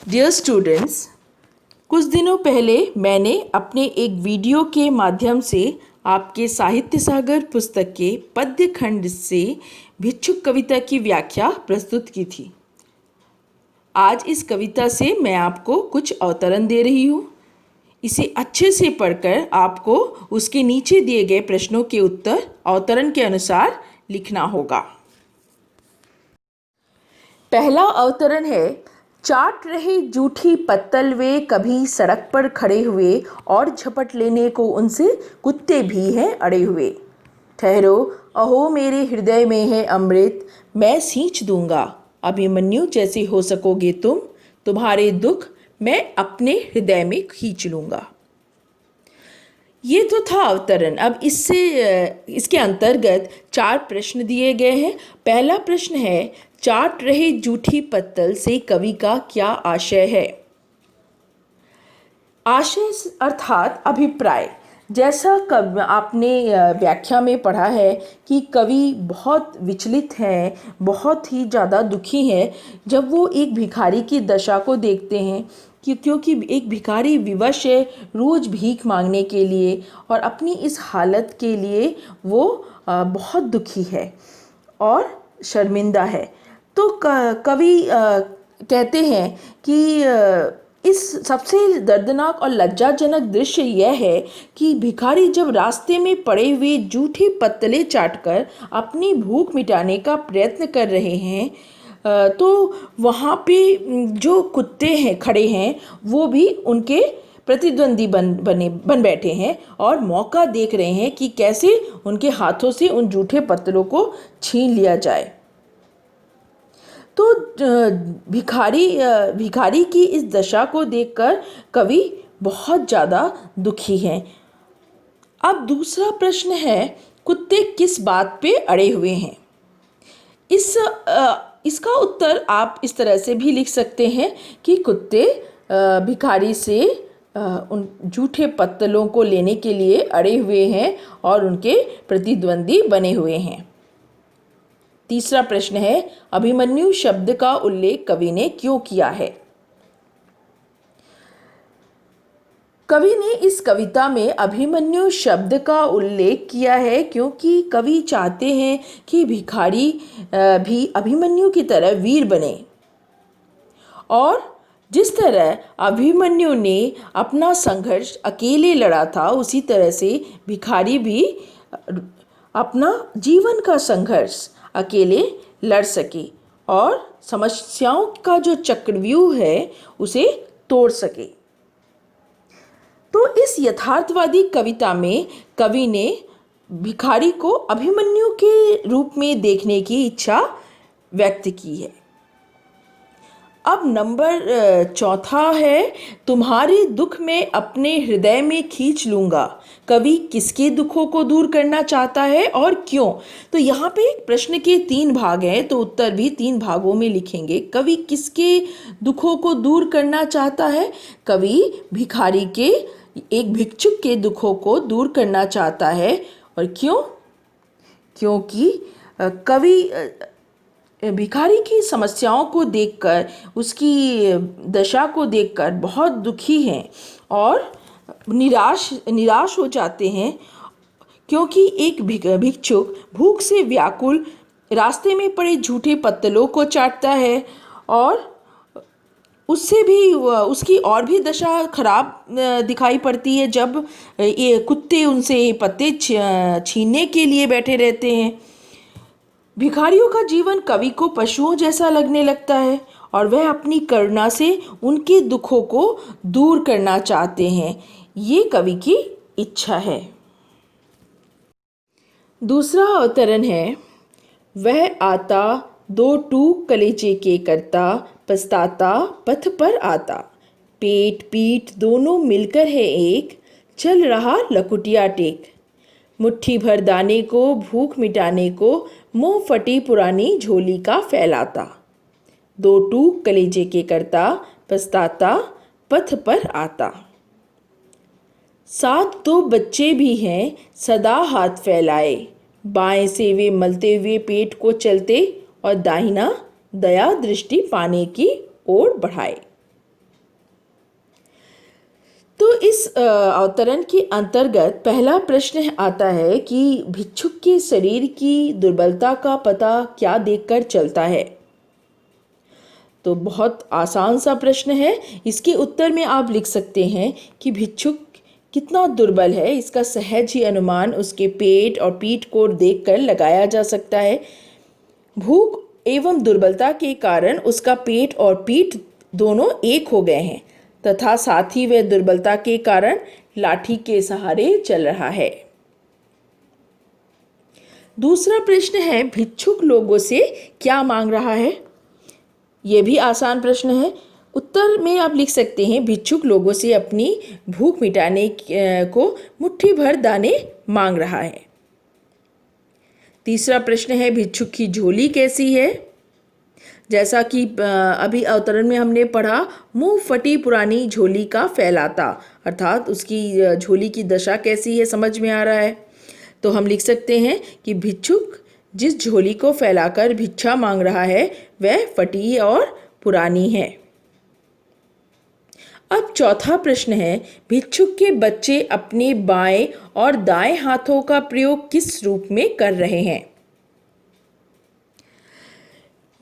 Dear students, कुछ दिनों पहले मैंने अपने एक वीडियो के माध्यम से आपके साहित्य सागर पुस्तक के पद्य खंड से भिक्षुक कविता की व्याख्या प्रस्तुत की थी। आज इस कविता से मैं आपको कुछ अवतरण दे रही हूँ। इसे अच्छे से पढ़कर आपको उसके नीचे दिए गए प्रश्नों के उत्तर अवतरण के अनुसार लिखना होगा। पहला अवतरण है, चाट रहे जूठी पत्तल वे कभी सड़क पर खड़े हुए और झपट लेने को उनसे कुत्ते भी हैं अड़े हुए। ठहरो, अहो मेरे हृदय में है अमृत, मैं सींच दूंगा, अभिमन्यु जैसे हो सकोगे तुम, तुम्हारे दुख मैं अपने हृदय में खींच लूँगा। ये तो था अवतरण। अब इसके अंतर्गत 4 प्रश्न दिए गए हैं। पहला प्रश्न है, चाट रहे जूठी पत्तल से कवि का क्या आशय है। आशय अर्थात अभिप्राय। जैसा आपने व्याख्या में पढ़ा है कि कवि बहुत विचलित हैं, बहुत ही ज़्यादा दुखी हैं जब वो एक भिखारी की दशा को देखते हैं क्योंकि एक भिखारी विवश है रोज़ भीख मांगने के लिए और अपनी इस हालत के लिए वो बहुत दुखी है और शर्मिंदा है। तो कवि कहते हैं कि इस सबसे दर्दनाक और लज्जाजनक दृश्य यह है कि भिखारी जब रास्ते में पड़े हुए जूठे पत्तले चाटकर अपनी भूख मिटाने का प्रयत्न कर रहे हैं तो वहाँ पे जो कुत्ते हैं खड़े हैं वो भी उनके प्रतिद्वंदी बन बैठे हैं और मौका देख रहे हैं कि कैसे उनके हाथों से उन जूठे पत्तलों को छीन लिया जाए। तो भिखारी की इस दशा को देखकर कवि बहुत ज़्यादा दुखी हैं। अब दूसरा प्रश्न है, कुत्ते किस बात पे अड़े हुए हैं। इसका उत्तर आप इस तरह से भी लिख सकते हैं कि कुत्ते भिखारी से उन जूठे पत्तलों को लेने के लिए अड़े हुए हैं और उनके प्रतिद्वंदी बने हुए हैं। तीसरा प्रश्न है, अभिमन्यु शब्द का उल्लेख कवि ने क्यों किया है। कवि ने इस कविता में अभिमन्यु शब्द का उल्लेख किया है क्योंकि कवि चाहते हैं कि भिखारी भी अभिमन्यु की तरह वीर बने और जिस तरह अभिमन्यु ने अपना संघर्ष अकेले लड़ा था उसी तरह से भिखारी भी अपना जीवन का संघर्ष अकेले लड़ सके और समस्याओं का जो चक्रव्यूह है उसे तोड़ सके। तो इस यथार्थवादी कविता में कवि ने भिखारी को अभिमन्यु के रूप में देखने की इच्छा व्यक्त की है। अब नंबर चौथा है, तुम्हारे दुख में अपने हृदय में खींच लूँगा। कवि किसके दुखों को दूर करना चाहता है और क्यों। तो यहाँ पे एक प्रश्न के 3 भाग हैं तो उत्तर भी 3 भागों में लिखेंगे। कवि किसके दुखों को दूर करना चाहता है। कवि भिखारी के, एक भिक्षुक के दुखों को दूर करना चाहता है। और क्यों? क्योंकि कवि भिखारी की समस्याओं को देखकर, उसकी दशा को देखकर बहुत दुखी हैं और निराश हो जाते हैं क्योंकि एक भिक्षुक भूख से व्याकुल रास्ते में पड़े झूठे पत्तलों को चाटता है और उससे भी उसकी और भी दशा खराब दिखाई पड़ती है जब ये कुत्ते उनसे पत्ते छीनने के लिए बैठे रहते हैं। भिखारियों का जीवन कवि को पशुओं जैसा लगने लगता है और वह अपनी करुणा से उनके दुखों को दूर करना चाहते हैं। ये कवि की इच्छा है। दूसरा अवतरण है, वह आता 2 टूक कलेजे के करता, पछताता पथ पर आता, पेट पीठ दोनों मिलकर है एक, चल रहा लकुटिया टेक, मुट्ठी भर दाने को भूख मिटाने को मुँह फटी पुरानी झोली का फैलाता, 2 टूक कलेजे के करता, पछताता पथ पर आता। 7 2 बच्चे भी हैं सदा हाथ फैलाए, बाएं से वे मलते हुए पेट को चलते और दाहिना दया दृष्टि पाने की ओर बढ़ाए। तो इस अवतरण के अंतर्गत पहला प्रश्न आता है कि भिक्षुक के शरीर की दुर्बलता का पता क्या देखकर चलता है। तो बहुत आसान सा प्रश्न है। इसके उत्तर में आप लिख सकते हैं कि भिक्षुक कितना दुर्बल है, इसका सहज ही अनुमान उसके पेट और पीठ को देखकर लगाया जा सकता है। भूख एवं दुर्बलता के कारण उसका पेट और पीठ दोनों एक हो गए हैं तथा साथ ही वह दुर्बलता के कारण लाठी के सहारे चल रहा है। दूसरा प्रश्न है, भिक्षुक लोगों से क्या मांग रहा है। यह भी आसान प्रश्न है। उत्तर में आप लिख सकते हैं, भिक्षुक लोगों से अपनी भूख मिटाने को मुट्ठी भर दाने मांग रहा है। तीसरा प्रश्न है, भिक्षुक की झोली कैसी है। जैसा कि अभी अवतरण में हमने पढ़ा, मुंह फटी पुरानी झोली का फैलाता, अर्थात उसकी झोली की दशा कैसी है समझ में आ रहा है। तो हम लिख सकते हैं कि भिक्षुक जिस झोली को फैलाकर भिक्षा मांग रहा है वह फटी और पुरानी है। अब चौथा प्रश्न है, भिक्षुक के बच्चे अपने बाएं और दाएं हाथों का प्रयोग किस रूप में कर रहे हैं।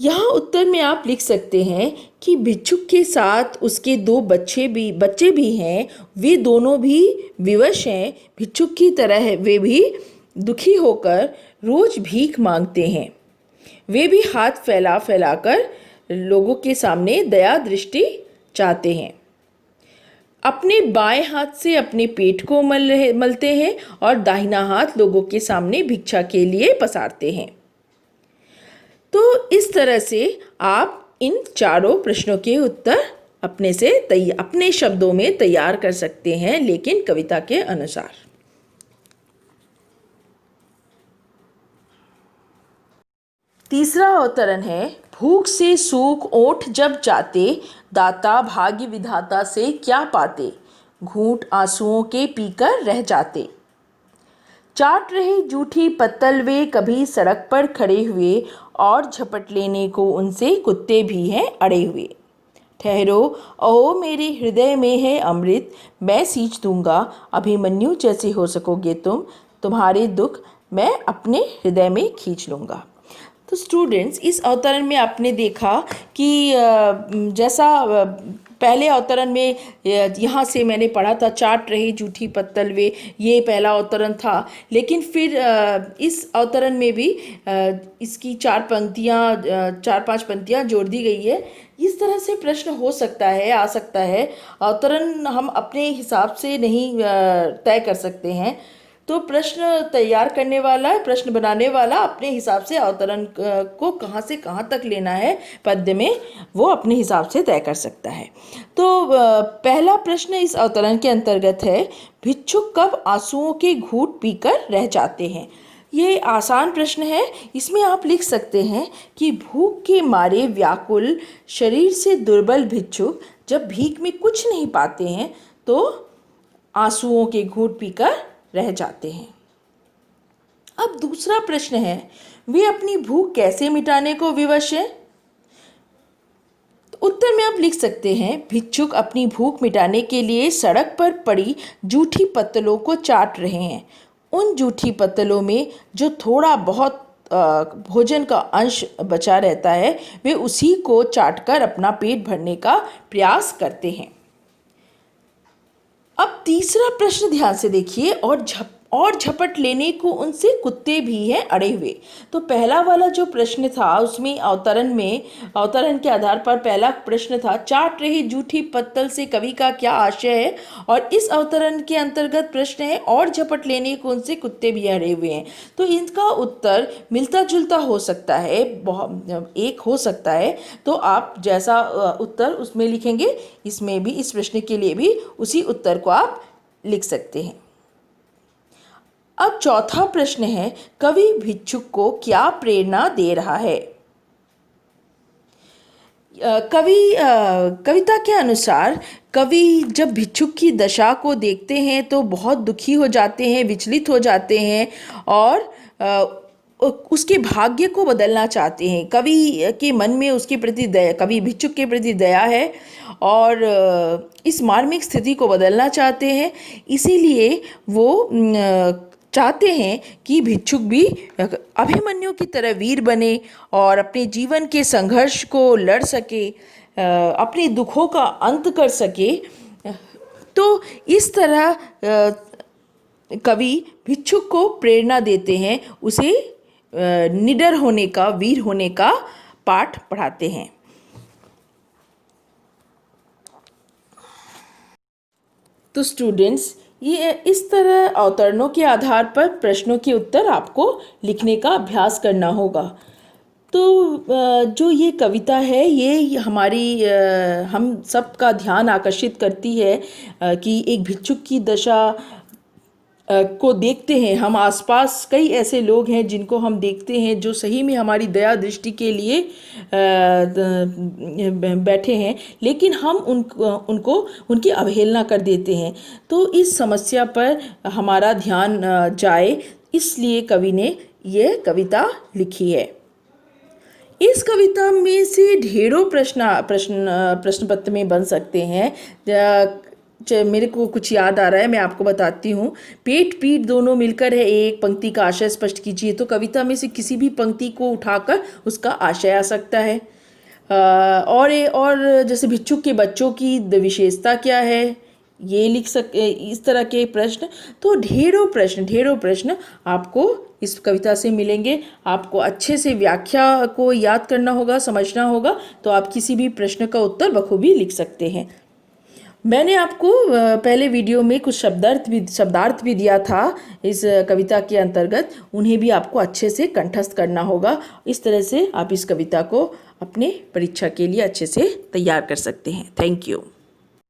यहाँ उत्तर में आप लिख सकते हैं कि भिक्षुक के साथ उसके दो बच्चे भी हैं। वे दोनों भी विवश हैं। भिक्षुक की तरह वे भी दुखी होकर रोज भीख मांगते हैं। वे भी हाथ फैला फैलाकर लोगों के सामने दया दृष्टि चाहते हैं। अपने बाएं हाथ से अपने पेट को मलते हैं और दाहिना हाथ लोगों के सामने भिक्षा के लिए पसारते हैं। तो इस तरह से आप इन चारों प्रश्नों के उत्तर अपने शब्दों में तैयार कर सकते हैं, लेकिन कविता के अनुसार। तीसरा अवतरण है, भूख से सूख ओठ जब जाते, दाता भाग्य विधाता से क्या पाते, घूंट आंसुओं के पीकर रह जाते। चाट रहे जूठी पत्तल वे कभी सड़क पर खड़े हुए, और झपट लेने को उनसे कुत्ते भी हैं अड़े हुए। ठहरो ओ मेरे हृदय में है अमृत, मैं सींच दूंगा, अभिमन्यु जैसे हो सकोगे तुम, तुम्हारे दुख मैं अपने हृदय में खींच लूँगा। तो स्टूडेंट्स, इस अवतरण में आपने देखा कि जैसा पहले अवतरण में यहाँ से मैंने पढ़ा था, चाट रही जूठी पत्तल वे, ये पहला अवतरण था। लेकिन फिर इस अवतरण में भी इसकी 4-5 पंक्तियाँ जोड़ दी गई है। इस तरह से प्रश्न हो सकता है, आ सकता है। अवतरण हम अपने हिसाब से नहीं तय कर सकते हैं। तो प्रश्न तैयार करने वाला, प्रश्न बनाने वाला अपने हिसाब से अवतरण को कहाँ से कहाँ तक लेना है पद्य में, वो अपने हिसाब से तय कर सकता है। तो पहला प्रश्न इस अवतरण के अंतर्गत है, भिक्षुक कब आंसुओं के घूंट पीकर रह जाते हैं। ये आसान प्रश्न है। इसमें आप लिख सकते हैं कि भूख के मारे व्याकुल, शरीर से दुर्बल भिक्षुक जब भीख में कुछ नहीं पाते हैं तो आंसुओं के घूंट पीकर रह जाते हैं। अब दूसरा प्रश्न है, वे अपनी भूख कैसे मिटाने को विवश हैं। तो उत्तर में आप लिख सकते हैं, भिक्षुक अपनी भूख मिटाने के लिए सड़क पर पड़ी जूठी पत्तलों को चाट रहे हैं। उन जूठी पत्तलों में जो थोड़ा बहुत भोजन का अंश बचा रहता है, वे उसी को चाटकर अपना पेट भरने का प्रयास करते हैं। अब तीसरा प्रश्न ध्यान से देखिए, और झपट लेने को उनसे कुत्ते भी हैं अड़े हुए। तो पहला वाला जो प्रश्न था उसमें अवतरण के आधार पर पहला प्रश्न था, चाट रही जूठी पत्तल से कवि का क्या आशय है। और इस अवतरण के अंतर्गत प्रश्न है, और झपट लेने को उनसे कुत्ते भी अड़े हुए हैं। तो इनका उत्तर मिलता जुलता हो सकता है, एक हो सकता है। तो आप जैसा उत्तर उसमें लिखेंगे, इसमें भी, इस प्रश्न के लिए भी उसी उत्तर को आप लिख सकते हैं। अब चौथा प्रश्न है, कवि भिक्षुक को क्या प्रेरणा दे रहा है। कविता के अनुसार कवि जब भिक्षुक की दशा को देखते हैं तो बहुत दुखी हो जाते हैं, विचलित हो जाते हैं और उसके भाग्य को बदलना चाहते हैं। कवि के मन में उसके प्रति दया, कवि भिक्षुक के प्रति दया है और इस मार्मिक स्थिति को बदलना चाहते हैं। इसीलिए वो चाहते हैं कि भिक्षुक भी अभिमन्यु की तरह वीर बने और अपने जीवन के संघर्ष को लड़ सके, अपने दुखों का अंत कर सके। तो इस तरह कवि भिक्षुक को प्रेरणा देते हैं, उसे निडर होने का, वीर होने का पाठ पढ़ाते हैं। तो स्टूडेंट्स, ये इस तरह अवतरणों के आधार पर प्रश्नों के उत्तर आपको लिखने का अभ्यास करना होगा। तो जो ये कविता है ये हमारी हम सब का ध्यान आकर्षित करती है कि एक भिक्षुक की दशा को देखते हैं। हम आसपास कई ऐसे लोग हैं जिनको हम देखते हैं जो सही में हमारी दया दृष्टि के लिए बैठे हैं, लेकिन हम उनको उनकी अवहेलना कर देते हैं। तो इस समस्या पर हमारा ध्यान जाए, इसलिए कवि ने ये कविता लिखी है। इस कविता में से ढेरों प्रश्न पत्र में बन सकते हैं। मेरे को कुछ याद आ रहा है, मैं आपको बताती हूँ। पेट पीठ दोनों मिलकर है एक, पंक्ति का आशय स्पष्ट कीजिए। तो कविता में से किसी भी पंक्ति को उठाकर उसका आशय आ सकता है। और जैसे भिक्षुक के बच्चों की विशेषता क्या है, ये लिख सकते, इस तरह के प्रश्न। तो ढेरों प्रश्न आपको इस कविता से मिलेंगे। आपको अच्छे से व्याख्या को याद करना होगा, समझना होगा, तो आप किसी भी प्रश्न का उत्तर बखूबी लिख सकते हैं। मैंने आपको पहले वीडियो में कुछ शब्दार्थ भी दिया था इस कविता के अंतर्गत, उन्हें भी आपको अच्छे से कंठस्थ करना होगा। इस तरह से आप इस कविता को अपने परीक्षा के लिए अच्छे से तैयार कर सकते हैं। Thank you.